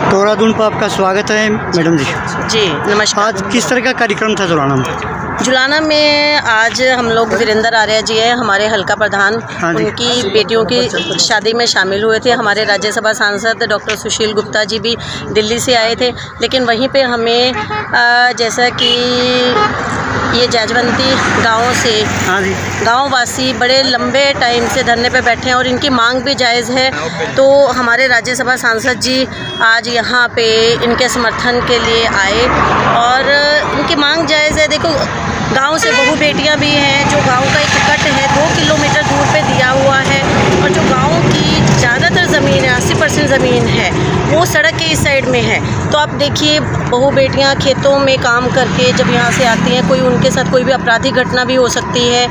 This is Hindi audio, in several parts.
देहरादून पर आपका स्वागत है मैडम जी। जी नमस्कार। आज किस तरह का कार्यक्रम था जुलाना में? जुलाना में आज हम लोग वीरेंद्र आर्या जी हैं, हमारे हल्का प्रधान, उनकी बेटियों की शादी में शामिल हुए थे। हमारे राज्यसभा सांसद डॉक्टर सुशील गुप्ता जी भी दिल्ली से आए थे, लेकिन वहीं पे हमें जैसा कि ये जाजवंती गाँव से गाँव वासी बड़े लंबे टाइम से धरने पे बैठे हैं और इनकी मांग भी जायज़ है, तो हमारे राज्यसभा सांसद जी आज यहाँ पे इनके समर्थन के लिए आए और इनकी मांग जायज़ है। देखो, गांव से बहु बेटियां भी हैं, जो गांव का एक कट है 2 किलोमीटर दूर पे दिया हुआ है और जो गांव की ज़्यादातर ज़मीन है, 80% ज़मीन है, वो सड़क के इस साइड में है। तो आप देखिए, बहु बेटियां खेतों में काम करके जब यहाँ से आती हैं, कोई उनके साथ कोई भी आपराधिक घटना भी हो सकती है।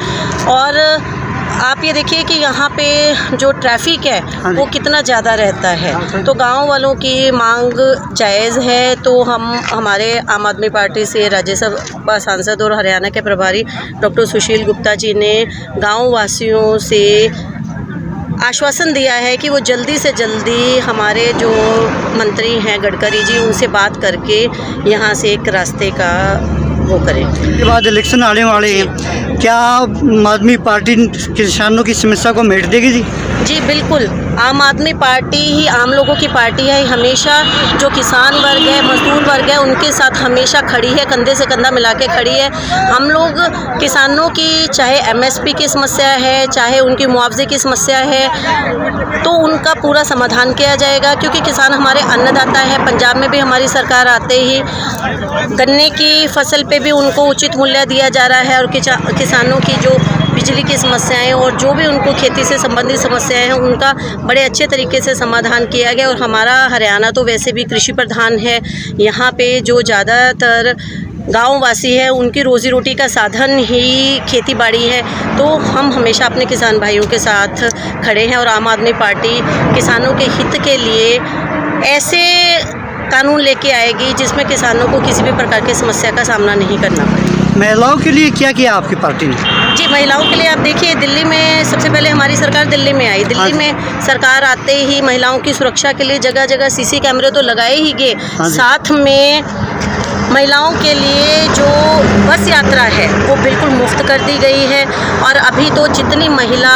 और आप ये देखिए कि यहाँ पे जो ट्रैफिक है वो कितना ज़्यादा रहता है। तो गांव वालों की मांग जायज़ है, तो हमारे आम आदमी पार्टी से राज्यसभा सांसद और हरियाणा के प्रभारी डॉक्टर सुशील गुप्ता जी ने गांव वासियों से आश्वासन दिया है कि वो जल्दी से जल्दी हमारे जो मंत्री हैं गडकरी जी, उनसे बात करके यहाँ से एक रास्ते का वो करें। इसके बाद इलेक्शन आने वाले हैं, क्या आम आदमी पार्टी किसानों की समस्या को मेट देगी जी? जी बिल्कुल, आम आदमी पार्टी ही आम लोगों की पार्टी है। हमेशा जो किसान वर्ग है, मजदूर वर्ग है, उनके साथ हमेशा खड़ी है, कंधे से कंधा मिला के खड़ी है। हम लोग किसानों की चाहे MSP की समस्या है, चाहे उनकी मुआवजे की समस्या है, तो उनका पूरा समाधान किया जाएगा, क्योंकि किसान हमारे अन्नदाता है। पंजाब में भी हमारी सरकार आते ही गन्ने की फसल पे भी उनको उचित मूल्य दिया जा रहा है और किसानों की जो बिजली की समस्याएं और जो भी उनको खेती से संबंधित समस्याएं हैं, उनका बड़े अच्छे तरीके से समाधान किया गया। और हमारा हरियाणा तो वैसे भी कृषि प्रधान है। यहाँ पे जो ज़्यादातर गाँव वासी है, उनकी रोज़ी रोटी का साधन ही खेती बाड़ी है। तो हम हमेशा अपने किसान भाइयों के साथ खड़े हैं और आम आदमी पार्टी किसानों के हित के लिए ऐसे कानून लेके आएगी जिसमें किसानों को किसी भी प्रकार की समस्या का सामना नहीं करना पड़े। महिलाओं के लिए क्या किया आपकी पार्टी ने? जी, महिलाओं के लिए आप देखिए, दिल्ली में सबसे पहले हमारी सरकार दिल्ली में आई। दिल्ली में सरकार आते ही महिलाओं की सुरक्षा के लिए जगह जगह CC कैमरे तो लगाए ही गए, साथ में महिलाओं के लिए जो बस यात्रा है वो बिल्कुल मुफ्त कर दी गई है। और अभी तो जितनी महिला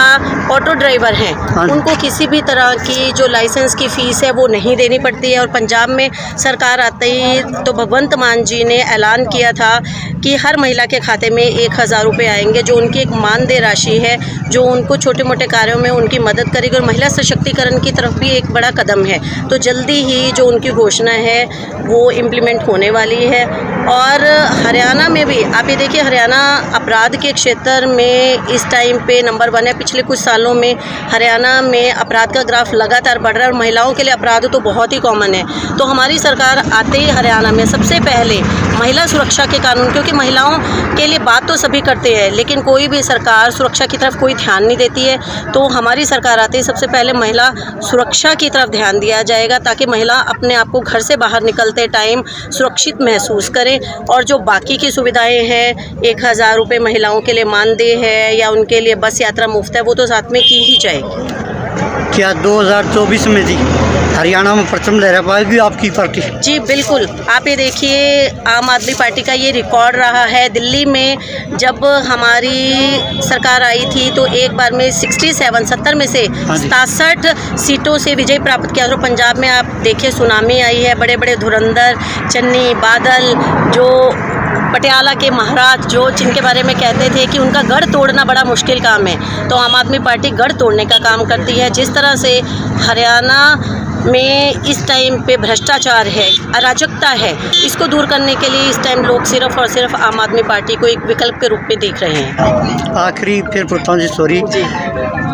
ऑटो ड्राइवर हैं, उनको किसी भी तरह की जो लाइसेंस की फ़ीस है वो नहीं देनी पड़ती है। और पंजाब में सरकार आते ही तो भगवंत मान जी ने ऐलान किया था कि हर महिला के खाते में 1000 रुपये आएंगे, जो उनकी एक मानदेय राशि है, जो उनको छोटे मोटे कार्यों में उनकी मदद करेगी और महिला सशक्तिकरण की तरफ भी एक बड़ा कदम है। तो जल्दी ही जो उनकी घोषणा है वो इम्प्लीमेंट होने वाली है। और हरियाणा में भी आप ये देखिए, हरियाणा अपराध के क्षेत्र में इस टाइम पे नंबर 1 है। पिछले कुछ सालों में हरियाणा में अपराध का ग्राफ लगातार बढ़ रहा है और महिलाओं के लिए अपराध तो बहुत ही कॉमन है। तो हमारी सरकार आते ही हरियाणा में सबसे पहले महिला सुरक्षा के कानून, क्योंकि महिलाओं के लिए बात तो सभी करते हैं लेकिन कोई भी सरकार सुरक्षा की तरफ कोई ध्यान नहीं देती है, तो हमारी सरकार आते ही सबसे पहले महिला सुरक्षा की तरफ ध्यान दिया जाएगा, ताकि महिला अपने आप को घर से बाहर निकलते टाइम सुरक्षित महसूस करें। और जो बाकी की सुविधाएं हैं, 1000 रुपये महिलाओं के लिए मानदेय है या उनके लिए बस यात्रा मुफ्त है, वो तो साथ में की ही जाएगी। क्या 2024 में जी हरियाणा में प्रथम लहरा पाएगी आपकी पार्टी? जी बिल्कुल, आप ये देखिए, आम आदमी पार्टी का ये रिकॉर्ड रहा है। दिल्ली में जब हमारी सरकार आई थी तो एक बार में 70 में से 67 सीटों से विजय प्राप्त किया। तो पंजाब में आप देखिए सुनामी आई है, बड़े बड़े धुरंधर, चन्नी, बादल, जो पटियाला के महाराज, जो जिनके बारे में कहते थे कि उनका गढ़ तोड़ना बड़ा मुश्किल काम है, तो आम आदमी पार्टी गढ़ तोड़ने का काम करती है। जिस तरह से हरियाणा में इस टाइम पे भ्रष्टाचार है, अराजकता है, इसको दूर करने के लिए इस टाइम लोग सिर्फ और सिर्फ आम आदमी पार्टी को एक विकल्प के रूप में देख रहे हैं। आखिरी फिर पूछता हूँ जी, सॉरी,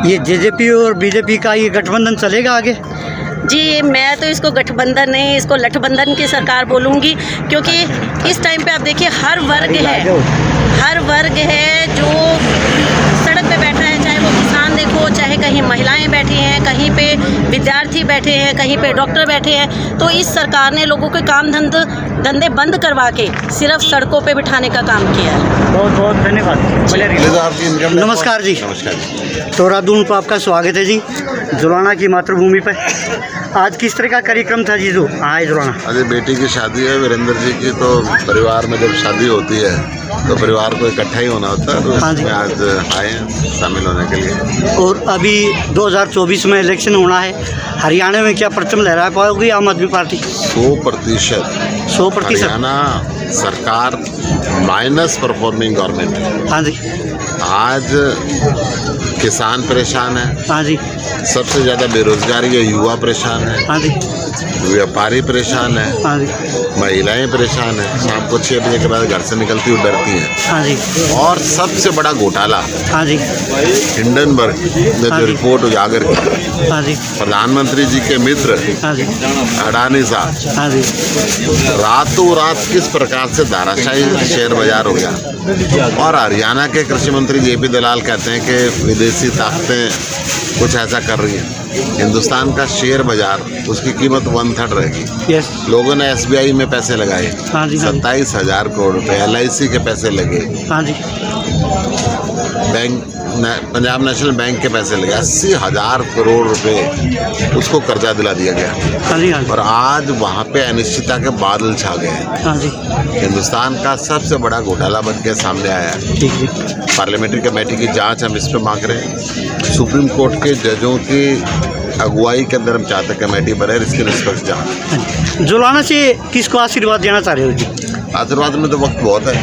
ये JJP और BJP का ये गठबंधन चलेगा आगे? जी, मैं तो इसको गठबंधन नहीं, इसको लठबंधन की सरकार बोलूँगी, क्योंकि इस टाइम पे आप देखिए हर वर्ग है जो सड़क पे बैठा है, चाहे वो किसान देखो, चाहे कहीं महिलाएं बैठी हैं, कहीं पे विद्यार्थी बैठे हैं, कहीं पे डॉक्टर बैठे हैं। तो इस सरकार ने लोगों के काम धंधे बंद करवा के सिर्फ सड़कों पे बिठाने का काम किया है। बहुत बहुत धन्यवाद। नमस्कार जी। नमस्कार। देहरादून पर आपका स्वागत है जी, जुलाना की मातृभूमि पर। आज किस तरह का कार्यक्रम था जी जो आए जुलाना? अरे बेटी की शादी है वीरेंद्र जी की, तो परिवार में जब शादी होती है तो परिवार को इकट्ठा ही होना होता है, तो हाँ जी। इसमें आज आए हैं शामिल होने के लिए। और अभी 2024 में इलेक्शन होना है, हरियाणा में क्या परचम लहरा पाओगी आम आदमी पार्टी? 100%। 100%। हरियाणा सरकार माइनस परफॉर्मिंग गवर्नमेंट है। हाँ जी, आज किसान परेशान है, हाँ जी, सबसे ज़्यादा बेरोजगारी है, युवा परेशान है, हाँ जी, व्यापारी परेशान है, हाँ जी, महिलाएं परेशान है, शाम को 6 बजे के बाद घर से निकलती हुई डरती हैं। हाँ जी, और सबसे बड़ा घोटाला हाँ जी, हिंडनबर्ग ने हाँ जो जी। रिपोर्ट उजागर की, हाँ जी, प्रधानमंत्री जी के मित्र हाँ जी, अडानी साहब, हाँ जी, रातों रात किस प्रकार से धाराशाही शेयर बाजार हो गया। और हरियाणा के कृषि मंत्री जेपी दलाल कहते हैं कि विदेशी ताकतें कुछ ऐसा कर रही हैं। हिंदुस्तान का शेयर बाजार, उसकी कीमत 1/3 रहेगी। यस, लोगों ने SBI में पैसे लगाए, हाँ जी, हाँ जी, 27,000 करोड़ रुपए, LIC के पैसे लगे, हाँ जी, पंजाब नेशनल बैंक के पैसे लगे, 80,000 करोड़ रुपए उसको कर्जा दिला दिया गया। हाँ जी, हाँ जी, और आज वहाँ पे अनिश्चितता के बादल छा गए हैं। हाँ जी, हिंदुस्तान का सबसे बड़ा घोटाला बन के सामने आया है। ठीक जी, पार्लियामेंट्री कमेटी की जांच हम इस पे मांग रहे हैं। सुप्रीम कोर्ट के जजों की अगुवाई के अंदर हम चाहते हैं कमेटी बने, इसकी निष्पक्ष जांच। हाँ जी। जुलाना से किसको आशीर्वाद देना चाह रहे हो जी? आशीर्वाद में तो वक्त बहुत है,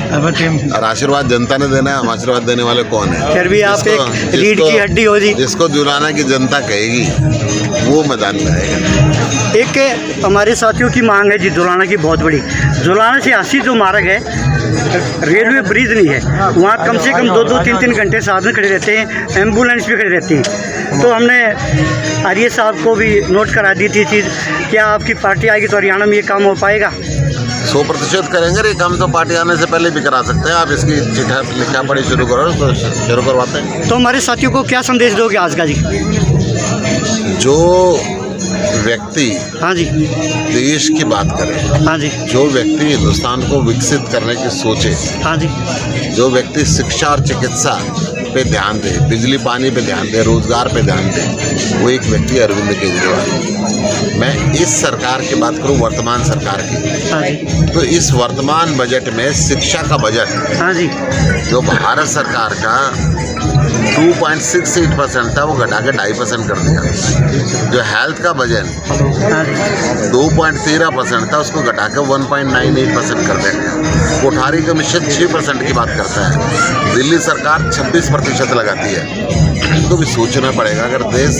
और आशीर्वाद जनता ने देना है, हम आशीर्वाद देने वाले कौन है? फिर भी आप एक रीढ़ की हड्डी हो जी। जिसको जुलाना की जनता कहेगी वो मैदान में आएगा। एक हमारे साथियों की मांग है जी जुलाना की बहुत बड़ी। जुलाना से 80 जो मार्ग है, रेलवे ब्रिज नहीं है, वहाँ कम से कम 2-2, 3-3 घंटे साधन खड़े रहते हैं, एम्बुलेंस भी खड़े रहती हैं। तो हमने आर्य साहब को भी नोट करा दी थी चीज़, क्या आपकी पार्टी आएगी तो हरियाणा में ये काम हो पाएगा? 100% करेंगे। ये काम तो पार्टी आने से पहले भी करा सकते हैं। आप इसकी चिट्ठा लिखा पढ़ी शुरू करो तो शुरू करवाते हैं। तो हमारे साथियों को क्या संदेश दोगे आज का जी? जो व्यक्ति हाँ जी, देश की बात करे, हाँ जी, जो व्यक्ति हिंदुस्तान को विकसित करने की सोचे, हाँ जी, जो व्यक्ति शिक्षा और चिकित्सा पे ध्यान दे, बिजली पानी पे ध्यान दे, रोजगार पे ध्यान दे, वो एक व्यक्ति अरविंद केजरीवाल। मैं इस सरकार की बात करूं, वर्तमान सरकार की, हाँ जी, तो इस वर्तमान बजट में शिक्षा का बजट हाँ जी, जो भारत सरकार का 2.68% था वो घटा के 2.5% कर दिया। जो हेल्थ का बजट हाँ जी, 2.13% था उसको घटा के 1.98% कर दिया। कोठारी कमीशन 6% की बात करता है, दिल्ली सरकार 26% लगाती है। इनको भी सोचना पड़ेगा, अगर देश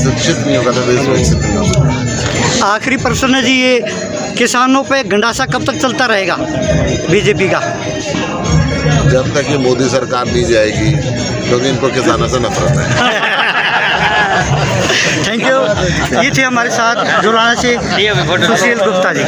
शिक्षित नहीं होगा तो देश विकसित नहीं होगा। आखिरी प्रश्न है जी, ये किसानों पे गंडासा कब तक चलता रहेगा बीजेपी का? जब तक ये मोदी सरकार नहीं जाएगी, क्योंकि इनको किसानों से नफरत है। Thank you. ये थे हमारे साथ जुलाना से सुशील गुप्ता जी।